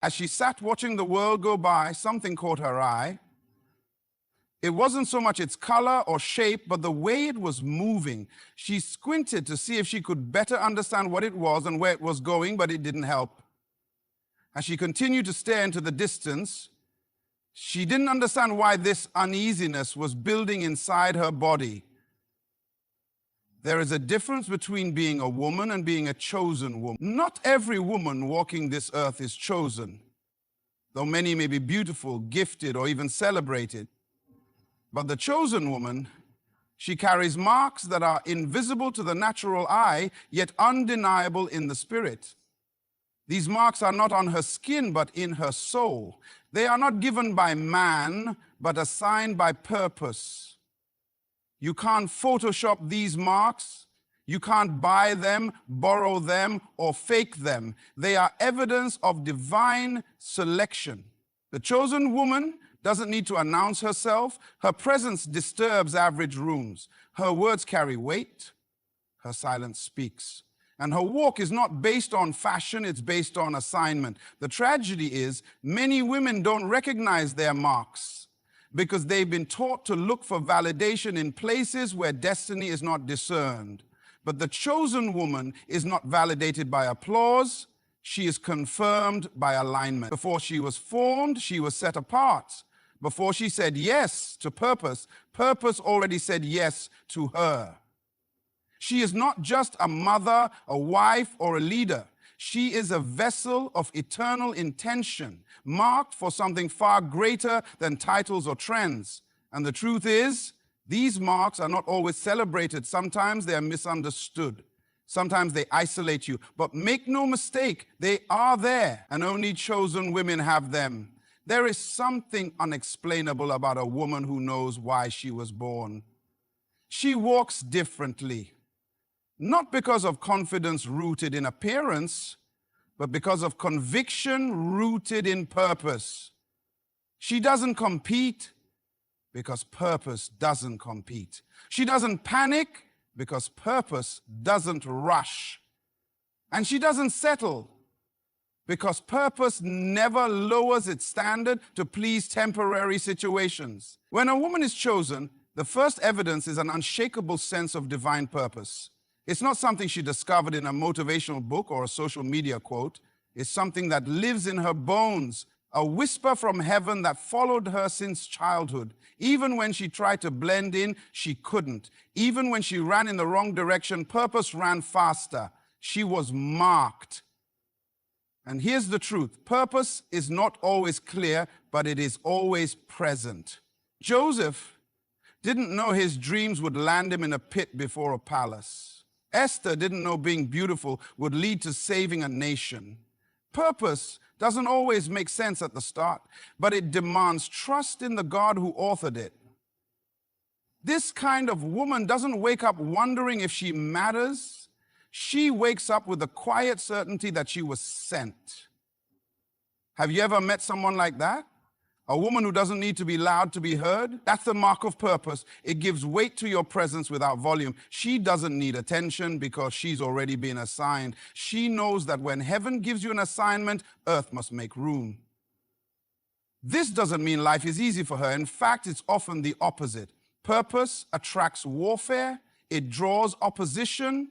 As she sat watching the world go by, something caught her eye. It wasn't so much its color or shape, but the way it was moving. She squinted to see if she could better understand what it was and where it was going, but it didn't help. As she continued to stare into the distance, she didn't understand why this uneasiness was building inside her body. There is a difference between being a woman and being a chosen woman. Not every woman walking this earth is chosen, though many may be beautiful, gifted, or even celebrated. But the chosen woman, she carries marks that are invisible to the natural eye, yet undeniable in the spirit. These marks are not on her skin, but in her soul. They are not given by man, but assigned by purpose. You can't Photoshop these marks. You can't buy them, borrow them, or fake them. They are evidence of divine selection. The chosen woman doesn't need to announce herself. Her presence disturbs average rooms. Her words carry weight. Her silence speaks. And her walk is not based on fashion, it's based on assignment. The tragedy is many women don't recognize their marks because they've been taught to look for validation in places where destiny is not discerned. But the chosen woman is not validated by applause. She is confirmed by alignment. Before she was formed, she was set apart. Before she said yes to purpose, purpose already said yes to her. She is not just a mother, a wife, or a leader. She is a vessel of eternal intention, marked for something far greater than titles or trends. And the truth is, these marks are not always celebrated. Sometimes they are misunderstood. Sometimes they isolate you. But make no mistake, they are there, and only chosen women have them. There is something unexplainable about a woman who knows why she was born. She walks differently. Not because of confidence rooted in appearance, but because of conviction rooted in purpose. She doesn't compete because purpose doesn't compete. She doesn't panic because purpose doesn't rush. And she doesn't settle because purpose never lowers its standard to please temporary situations. When a woman is chosen, the first evidence is an unshakable sense of divine purpose. It's not something she discovered in a motivational book or a social media quote. It's something that lives in her bones, a whisper from heaven that followed her since childhood. Even when she tried to blend in, she couldn't. Even when she ran in the wrong direction, purpose ran faster. She was marked. And here's the truth. Purpose is not always clear, but it is always present. Joseph didn't know his dreams would land him in a pit before a palace. Esther didn't know being beautiful would lead to saving a nation. Purpose doesn't always make sense at the start, but it demands trust in the God who authored it. This kind of woman doesn't wake up wondering if she matters. She wakes up with the quiet certainty that she was sent. Have you ever met someone like that? A woman who doesn't need to be loud to be heard? That's the mark of purpose. It gives weight to your presence without volume. She doesn't need attention because she's already been assigned. She knows that when heaven gives you an assignment, earth must make room. This doesn't mean life is easy for her. In fact, it's often the opposite. Purpose attracts warfare. It draws opposition.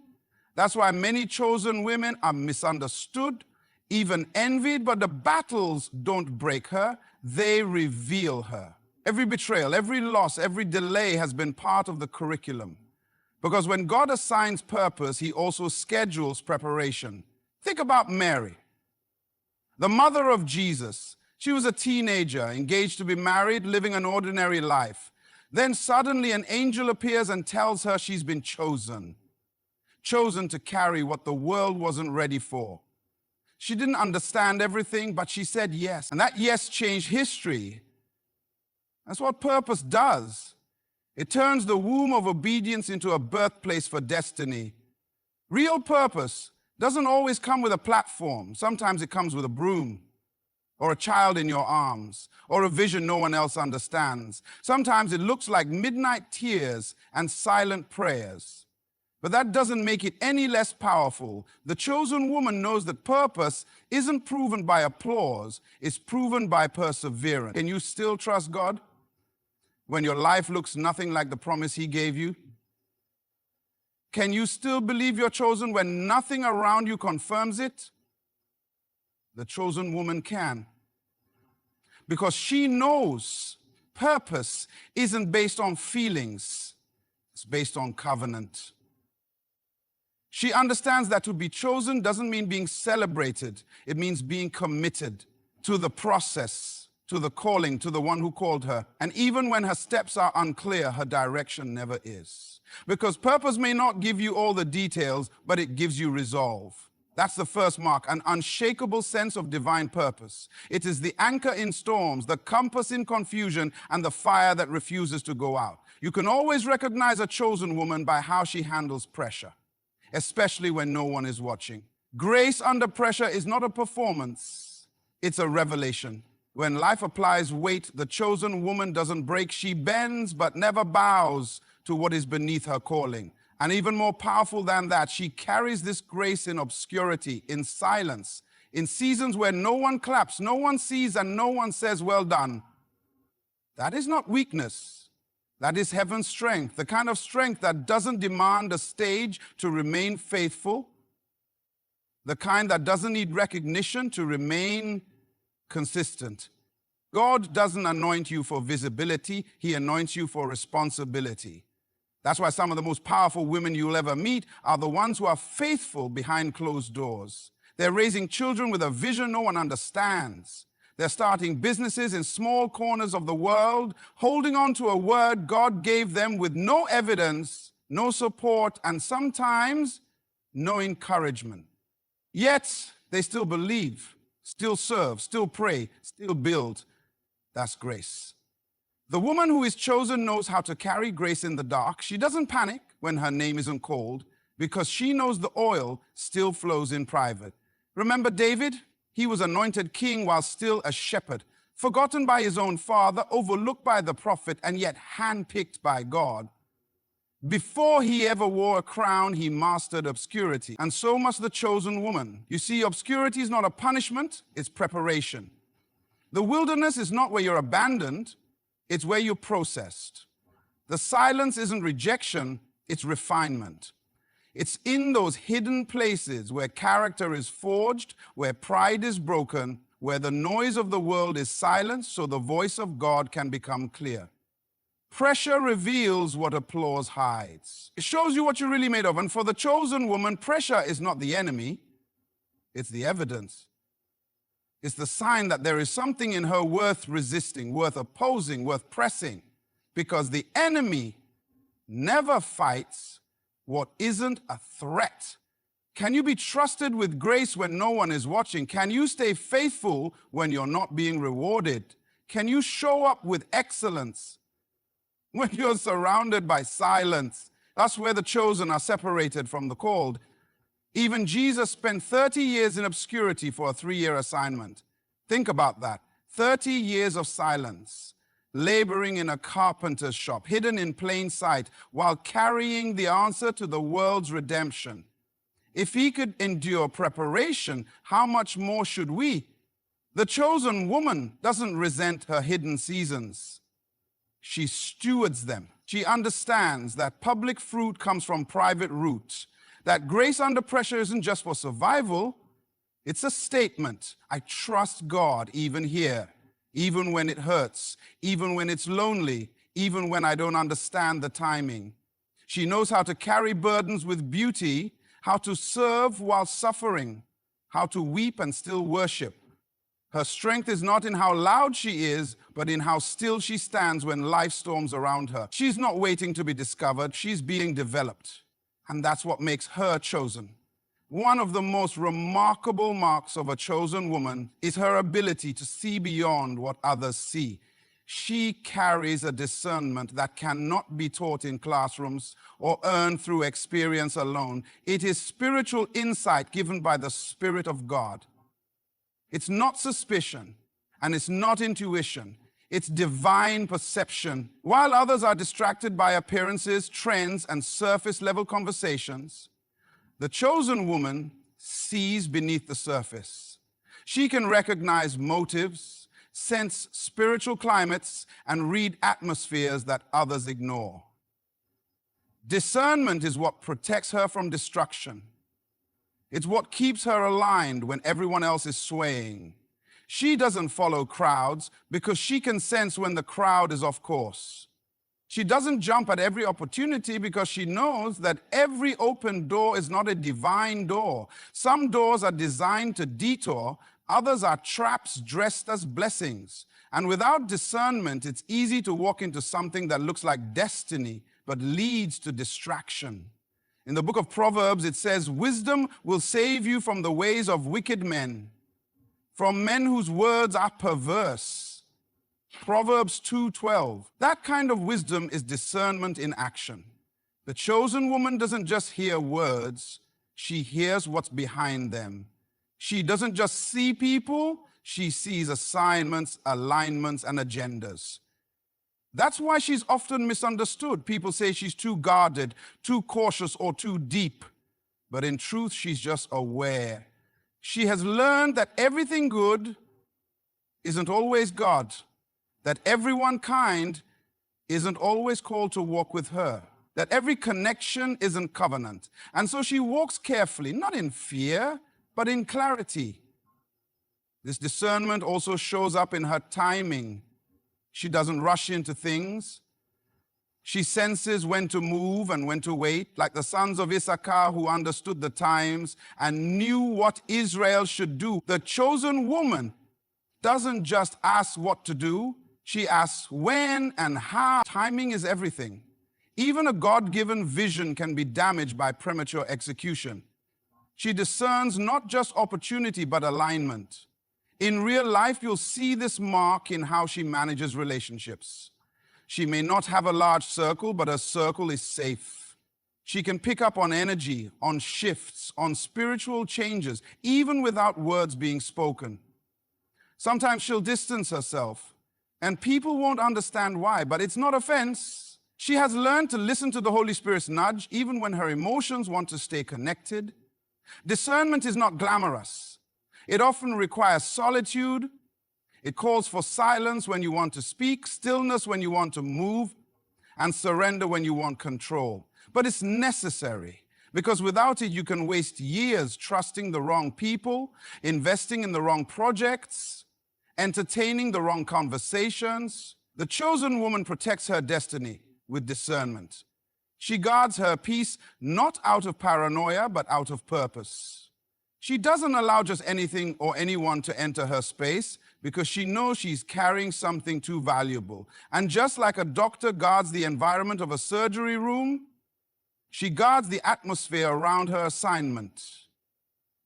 That's why many chosen women are misunderstood, even envied, but the battles don't break her. They reveal her. Every betrayal, every loss, every delay has been part of the curriculum. Because when God assigns purpose, he also schedules preparation. Think about Mary, the mother of Jesus. She was a teenager, engaged to be married, living an ordinary life. Then suddenly an angel appears and tells her she's been chosen to carry what the world wasn't ready for. She didn't understand everything, but she said yes. And that yes changed history. That's what purpose does. It turns the womb of obedience into a birthplace for destiny. Real purpose doesn't always come with a platform. Sometimes it comes with a broom, or a child in your arms, or a vision no one else understands. Sometimes it looks like midnight tears and silent prayers. But that doesn't make it any less powerful. The chosen woman knows that purpose isn't proven by applause, it's proven by perseverance. Can you still trust God when your life looks nothing like the promise He gave you? Can you still believe you're chosen when nothing around you confirms it? The chosen woman can. Because she knows purpose isn't based on feelings, it's based on covenant. She understands that to be chosen doesn't mean being celebrated. It means being committed to the process, to the calling, to the one who called her. And even when her steps are unclear, her direction never is. Because purpose may not give you all the details, but it gives you resolve. That's the first mark, an unshakable sense of divine purpose. It is the anchor in storms, the compass in confusion, and the fire that refuses to go out. You can always recognize a chosen woman by how she handles pressure, especially when no one is watching. Grace under pressure is not a performance, it's a revelation. When life applies weight, the chosen woman doesn't break. She bends but never bows to what is beneath her calling. And even more powerful than that, she carries this grace in obscurity, in silence, in seasons where no one claps, no one sees, and no one says, well done. That is not weakness. That is heaven's strength, the kind of strength that doesn't demand a stage to remain faithful, the kind that doesn't need recognition to remain consistent. God doesn't anoint you for visibility, He anoints you for responsibility. That's why some of the most powerful women you'll ever meet are the ones who are faithful behind closed doors. They're raising children with a vision no one understands. They're starting businesses in small corners of the world, holding on to a word God gave them with no evidence, no support, and sometimes no encouragement. Yet they still believe, still serve, still pray, still build. That's grace. The woman who is chosen knows how to carry grace in the dark. She doesn't panic when her name isn't called because she knows the oil still flows in private. Remember David? He was anointed king while still a shepherd, forgotten by his own father, overlooked by the prophet, and yet handpicked by God. Before he ever wore a crown, he mastered obscurity. And so must the chosen woman. You see, obscurity is not a punishment, it's preparation. The wilderness is not where you're abandoned, it's where you're processed. The silence isn't rejection, it's refinement. It's in those hidden places where character is forged, where pride is broken, where the noise of the world is silenced so the voice of God can become clear. Pressure reveals what applause hides. It shows you what you're really made of. And for the chosen woman, pressure is not the enemy, it's the evidence. It's the sign that there is something in her worth resisting, worth opposing, worth pressing, because the enemy never fights what isn't a threat. Can you be trusted with grace when no one is watching? Can you stay faithful when you're not being rewarded? Can you show up with excellence when you're surrounded by silence? That's where the chosen are separated from the called. Even Jesus spent 30 years in obscurity for a 3-year assignment. Think about that. 30 years of silence, laboring in a carpenter's shop, hidden in plain sight, while carrying the answer to the world's redemption. If he could endure preparation, how much more should we? The chosen woman doesn't resent her hidden seasons. She stewards them. She understands that public fruit comes from private roots, that grace under pressure isn't just for survival, it's a statement. I trust God even here, even when it hurts, even when it's lonely, even when I don't understand the timing. She knows how to carry burdens with beauty, how to serve while suffering, how to weep and still worship. Her strength is not in how loud she is, but in how still she stands when life storms around her. She's not waiting to be discovered, she's being developed. And that's what makes her chosen. One of the most remarkable marks of a chosen woman is her ability to see beyond what others see. She carries a discernment that cannot be taught in classrooms or earned through experience alone. It is spiritual insight given by the Spirit of God. It's not suspicion, and it's not intuition. It's divine perception. While others are distracted by appearances, trends, and surface-level conversations, the chosen woman sees beneath the surface. She can recognize motives, sense spiritual climates, and read atmospheres that others ignore. Discernment is what protects her from destruction. It's what keeps her aligned when everyone else is swaying. She doesn't follow crowds because she can sense when the crowd is off course. She doesn't jump at every opportunity because she knows that every open door is not a divine door. Some doors are designed to detour, others are traps dressed as blessings. And without discernment, it's easy to walk into something that looks like destiny, but leads to distraction. In the book of Proverbs, it says, "Wisdom will save you from the ways of wicked men, from men whose words are perverse." Proverbs 2:12. That kind of wisdom is discernment in action. The chosen woman doesn't just hear words, she hears what's behind them. She doesn't just see people, she sees assignments, alignments, and agendas. That's why she's often misunderstood. People say she's too guarded, too cautious, or too deep. But in truth, she's just aware. She has learned that everything good isn't always God, that everyone kind isn't always called to walk with her, that every connection isn't covenant. And so she walks carefully, not in fear, but in clarity. This discernment also shows up in her timing. She doesn't rush into things. She senses when to move and when to wait, like the sons of Issachar who understood the times and knew what Israel should do. The chosen woman doesn't just ask what to do, she asks when and how. Timing is everything. Even a God-given vision can be damaged by premature execution. She discerns not just opportunity, but alignment. In real life, you'll see this mark in how she manages relationships. She may not have a large circle, but her circle is safe. She can pick up on energy, on shifts, on spiritual changes, even without words being spoken. Sometimes she'll distance herself, and people won't understand why, but it's not offense. She has learned to listen to the Holy Spirit's nudge, even when her emotions want to stay connected. Discernment is not glamorous. It often requires solitude. It calls for silence when you want to speak, stillness when you want to move, and surrender when you want control. But it's necessary, because without it, you can waste years trusting the wrong people, investing in the wrong projects, entertaining the wrong conversations. The chosen woman protects her destiny with discernment. She guards her peace not out of paranoia, but out of purpose. She doesn't allow just anything or anyone to enter her space because she knows she's carrying something too valuable. And just like a doctor guards the environment of a surgery room, she guards the atmosphere around her assignment.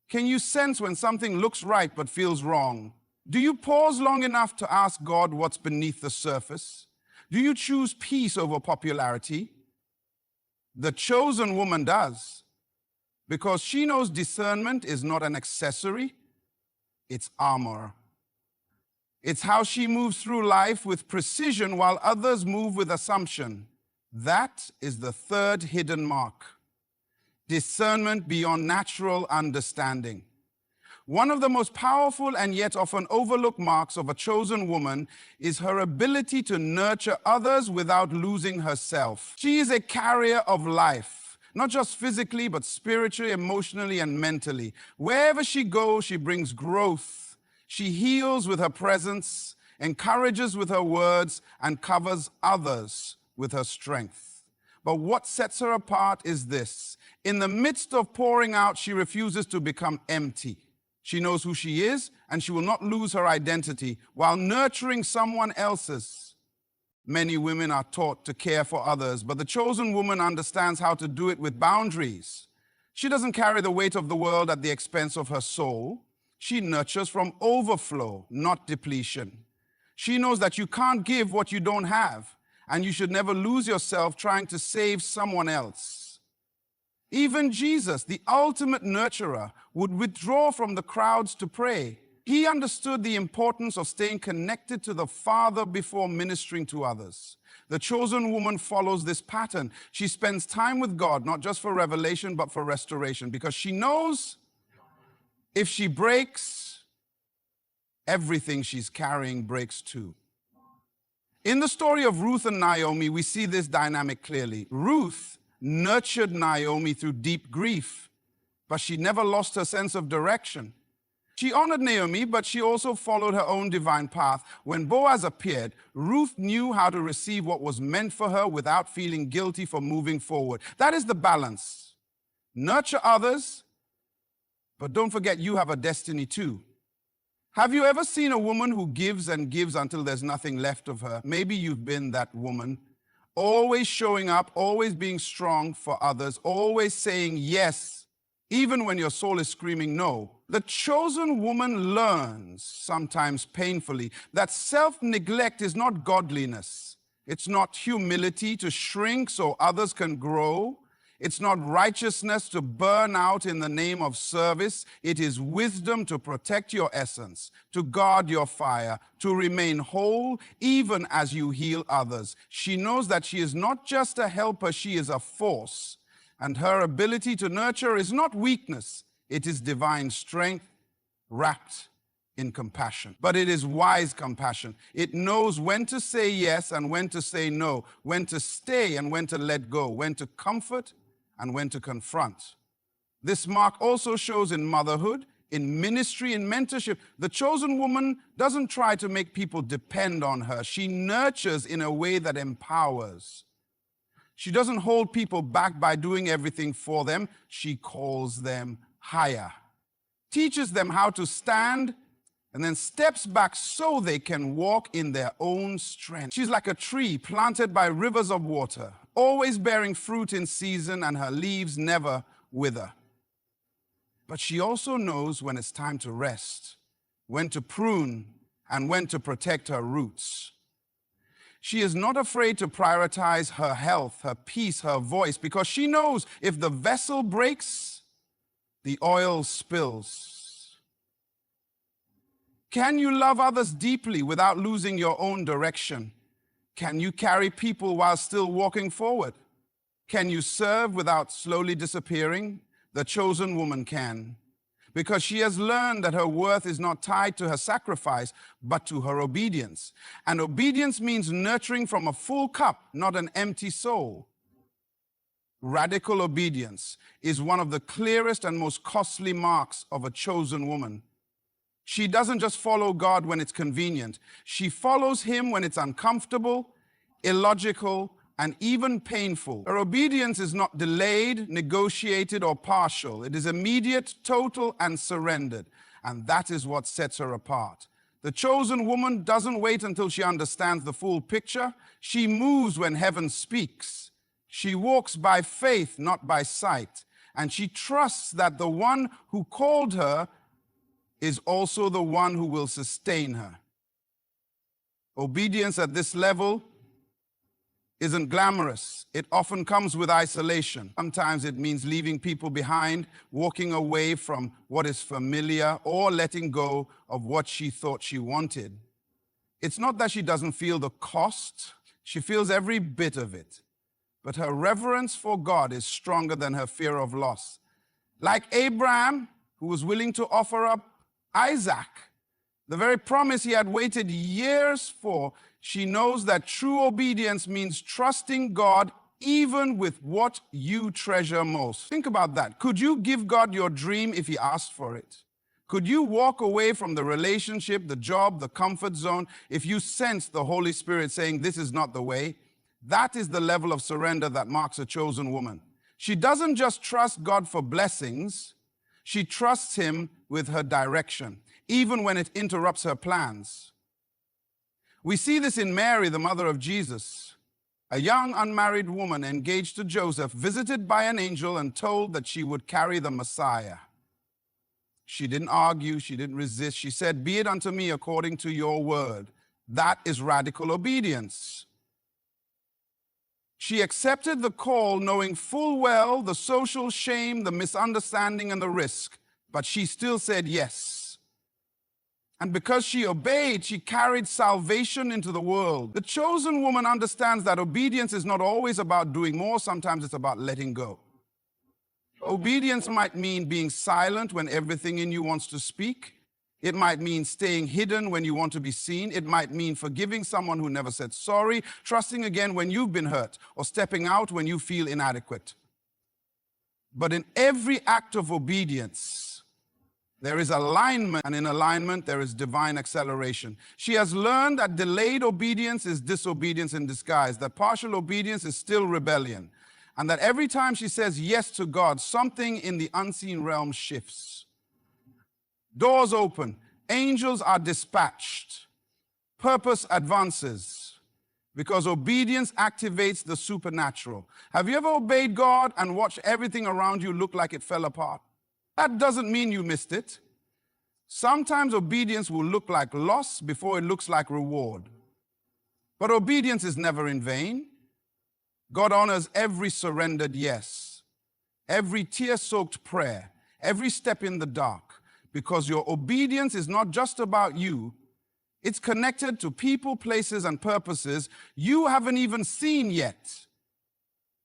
Can you sense when something looks right but feels wrong? Do you pause long enough to ask God what's beneath the surface? Do you choose peace over popularity? The chosen woman does. Because she knows discernment is not an accessory, it's armor. It's how she moves through life with precision while others move with assumption. That is the third hidden mark. Discernment beyond natural understanding. One of the most powerful and yet often overlooked marks of a chosen woman is her ability to nurture others without losing herself. She is a carrier of life. Not just physically, but spiritually, emotionally, and mentally. Wherever she goes, she brings growth. She heals with her presence, encourages with her words, and covers others with her strength. But what sets her apart is this. In the midst of pouring out, she refuses to become empty. She knows who she is, and she will not lose her identity while nurturing someone else's. Many women are taught to care for others, but the chosen woman understands how to do it with boundaries. She doesn't carry the weight of the world at the expense of her soul. She nurtures from overflow, not depletion. She knows that you can't give what you don't have, and you should never lose yourself trying to save someone else. Even Jesus, the ultimate nurturer, would withdraw from the crowds to pray. He understood the importance of staying connected to the Father before ministering to others. The chosen woman follows this pattern. She spends time with God, not just for revelation, but for restoration, because she knows if she breaks, everything she's carrying breaks too. In the story of Ruth and Naomi, we see this dynamic clearly. Ruth nurtured Naomi through deep grief, but she never lost her sense of direction. She honored Naomi, but she also followed her own divine path. When Boaz appeared, Ruth knew how to receive what was meant for her without feeling guilty for moving forward. That is the balance. Nurture others, but don't forget you have a destiny too. Have you ever seen a woman who gives and gives until there's nothing left of her? Maybe you've been that woman, always showing up, always being strong for others, always saying yes, even when your soul is screaming no. The chosen woman learns, sometimes painfully, that self-neglect is not godliness. It's not humility to shrink so others can grow. It's not righteousness to burn out in the name of service. It is wisdom to protect your essence, to guard your fire, to remain whole even as you heal others. She knows that she is not just a helper, she is a force. And her ability to nurture is not weakness. It is divine strength wrapped in compassion. But it is wise compassion. It knows when to say yes and when to say no, when to stay and when to let go, when to comfort and when to confront. This mark also shows in motherhood, in ministry, in mentorship. The chosen woman doesn't try to make people depend on her. She nurtures in a way that empowers. She doesn't hold people back by doing everything for them. She calls them higher, teaches them how to stand, and then steps back so they can walk in their own strength. She's like a tree planted by rivers of water, always bearing fruit in season, and her leaves never wither. But she also knows when it's time to rest, when to prune, and when to protect her roots. She is not afraid to prioritize her health, her peace, her voice, because she knows if the vessel breaks, the oil spills. Can you love others deeply without losing your own direction? Can you carry people while still walking forward? Can you serve without slowly disappearing? The chosen woman can, because she has learned that her worth is not tied to her sacrifice, but to her obedience. And obedience means nurturing from a full cup, not an empty soul. Radical obedience is one of the clearest and most costly marks of a chosen woman. She doesn't just follow God when it's convenient. She follows him when it's uncomfortable, illogical, and even painful. Her obedience is not delayed, negotiated, or partial. It is immediate, total, and surrendered. And that is what sets her apart. The chosen woman doesn't wait until she understands the full picture. She moves when heaven speaks. She walks by faith, not by sight. And she trusts that the one who called her is also the one who will sustain her. Obedience at this level isn't glamorous. It often comes with isolation. Sometimes it means leaving people behind, walking away from what is familiar, or letting go of what she thought she wanted. It's not that she doesn't feel the cost. She feels every bit of it. But her reverence for God is stronger than her fear of loss. Like Abraham, who was willing to offer up Isaac, the very promise he had waited years for, she knows that true obedience means trusting God even with what you treasure most. Think about that. Could you give God your dream if he asked for it? Could you walk away from the relationship, the job, the comfort zone if you sense the Holy Spirit saying this is not the way? That is the level of surrender that marks a chosen woman. She doesn't just trust God for blessings. She trusts him with her direction, even when it interrupts her plans. We see this in Mary, the mother of Jesus, a young unmarried woman engaged to Joseph, visited by an angel and told that she would carry the Messiah. She didn't argue, she didn't resist. She said, "Be it unto me according to your word." That is radical obedience. She accepted the call knowing full well the social shame, the misunderstanding, and the risk, but she still said yes. And because she obeyed, she carried salvation into the world. The chosen woman understands that obedience is not always about doing more. Sometimes it's about letting go. Obedience might mean being silent when everything in you wants to speak. It might mean staying hidden when you want to be seen. It might mean forgiving someone who never said sorry, trusting again when you've been hurt, or stepping out when you feel inadequate. But in every act of obedience, there is alignment, and in alignment, there is divine acceleration. She has learned that delayed obedience is disobedience in disguise, that partial obedience is still rebellion, and that every time she says yes to God, something in the unseen realm shifts. Doors open, angels are dispatched, purpose advances, because obedience activates the supernatural. Have you ever obeyed God and watched everything around you look like it fell apart? That doesn't mean you missed it. Sometimes obedience will look like loss before it looks like reward. But obedience is never in vain. God honors every surrendered yes, every tear-soaked prayer, every step in the dark, because your obedience is not just about you. It's connected to people, places, and purposes you haven't even seen yet.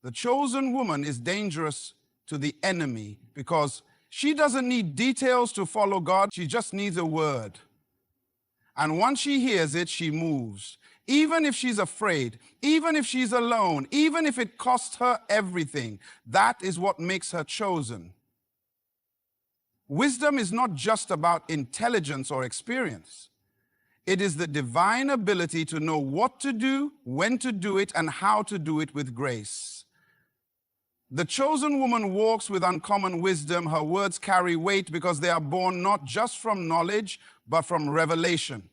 The chosen woman is dangerous to the enemy because she doesn't need details to follow God. She just needs a word. And once she hears it, she moves. Even if she's afraid, even if she's alone, even if it costs her everything, that is what makes her chosen. Wisdom is not just about intelligence or experience. It is the divine ability to know what to do, when to do it, and how to do it with grace. The chosen woman walks with uncommon wisdom. Her words carry weight because they are born not just from knowledge, but from revelation.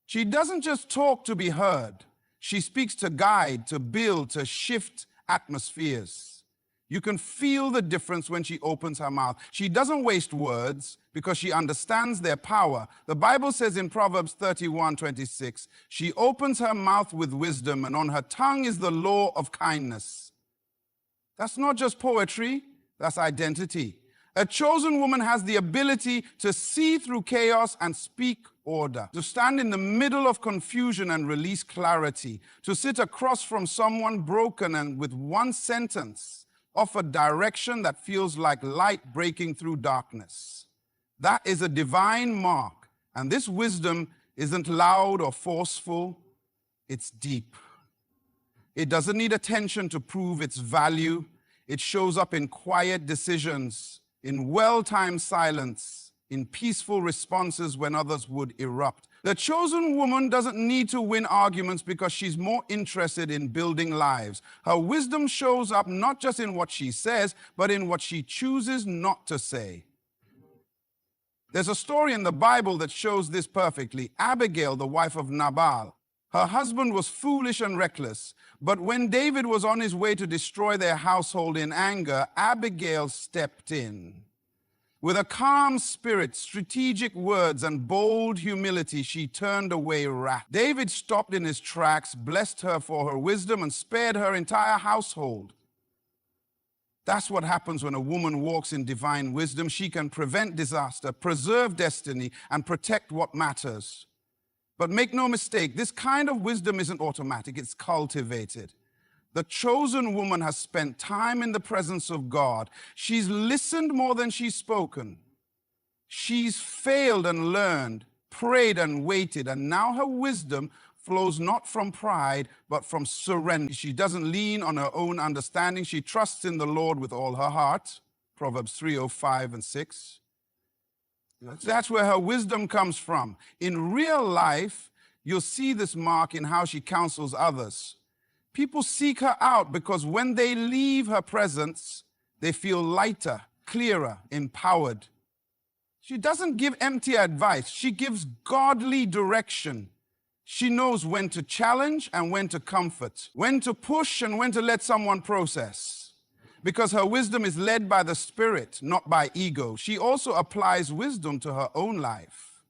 She doesn't just talk to be heard. She speaks to guide, to build, to shift atmospheres. You can feel the difference when she opens her mouth. She doesn't waste words because she understands their power. The Bible says in Proverbs 31:26, she opens her mouth with wisdom, and on her tongue is the law of kindness. That's not just poetry, that's identity. A chosen woman has the ability to see through chaos and speak order, to stand in the middle of confusion and release clarity, to sit across from someone broken and with one sentence offer direction that feels like light breaking through darkness. That is a divine mark, and this wisdom isn't loud or forceful, it's deep. It doesn't need attention to prove its value. It shows up in quiet decisions, in well-timed silence, in peaceful responses when others would erupt. The chosen woman doesn't need to win arguments because she's more interested in building lives. Her wisdom shows up not just in what she says, but in what she chooses not to say. There's a story in the Bible that shows this perfectly. Abigail, the wife of Nabal. Her husband was foolish and reckless, but when David was on his way to destroy their household in anger, Abigail stepped in. With a calm spirit, strategic words, and bold humility, she turned away wrath. David stopped in his tracks, blessed her for her wisdom, and spared her entire household. That's what happens when a woman walks in divine wisdom. She can prevent disaster, preserve destiny, and protect what matters. But make no mistake, this kind of wisdom isn't automatic, it's cultivated. The chosen woman has spent time in the presence of God. She's listened more than she's spoken. She's failed and learned, prayed and waited, and now her wisdom flows not from pride, but from surrender. She doesn't lean on her own understanding. She trusts in the Lord with all her heart. Proverbs 3:5 and 6. That's where her wisdom comes from. In real life, you'll see this mark in how she counsels others. People seek her out because when they leave her presence, they feel lighter, clearer, empowered. She doesn't give empty advice. She gives godly direction. She knows when to challenge and when to comfort, when to push and when to let someone process. Because her wisdom is led by the Spirit, not by ego. She also applies wisdom to her own life.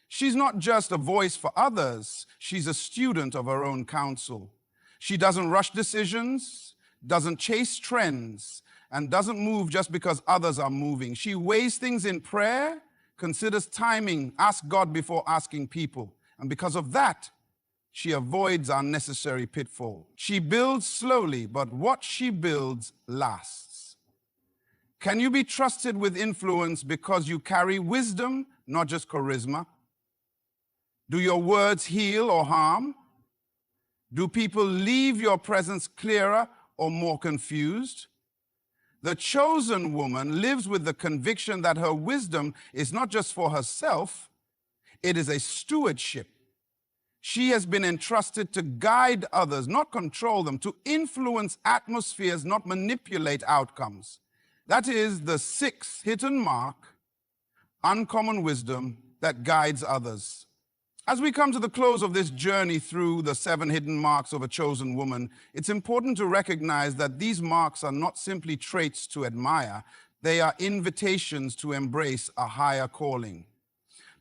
She's not just a voice for others, she's a student of her own counsel. She doesn't rush decisions, doesn't chase trends, and doesn't move just because others are moving. She weighs things in prayer, considers timing, asks God before asking people. And because of that, she avoids unnecessary pitfall. She builds slowly, but what she builds lasts. Can you be trusted with influence because you carry wisdom, not just charisma? Do your words heal or harm? Do people leave your presence clearer or more confused? The chosen woman lives with the conviction that her wisdom is not just for herself, it is a stewardship. She has been entrusted to guide others, not control them, to influence atmospheres, not manipulate outcomes. That is the sixth hidden mark, uncommon wisdom that guides others. As we come to the close of this journey through the 7 hidden marks of a chosen woman, it's important to recognize that these marks are not simply traits to admire, they are invitations to embrace a higher calling.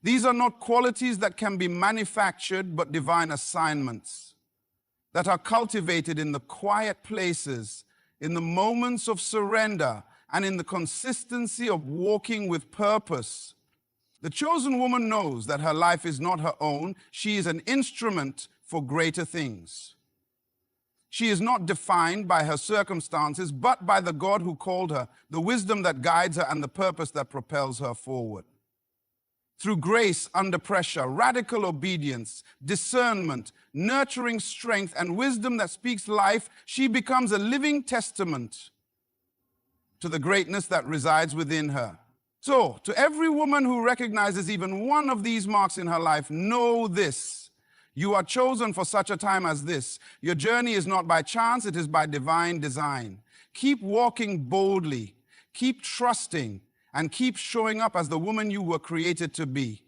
These are not qualities that can be manufactured, but divine assignments that are cultivated in the quiet places, in the moments of surrender, and in the consistency of walking with purpose. The chosen woman knows that her life is not her own. She is an instrument for greater things. She is not defined by her circumstances, but by the God who called her, the wisdom that guides her, and the purpose that propels her forward. Through grace under pressure, radical obedience, discernment, nurturing strength, and wisdom that speaks life, she becomes a living testament to the greatness that resides within her. So, to every woman who recognizes even one of these marks in her life, know this: you are chosen for such a time as this. Your journey is not by chance, it is by divine design. Keep walking boldly, keep trusting, and keep showing up as the woman you were created to be.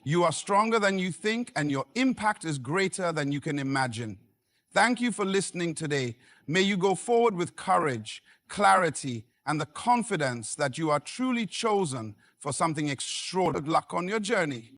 You are stronger than you think, and your impact is greater than you can imagine. Thank you for listening today. May you go forward with courage, clarity, and the confidence that you are truly chosen for something extraordinary. Good luck on your journey.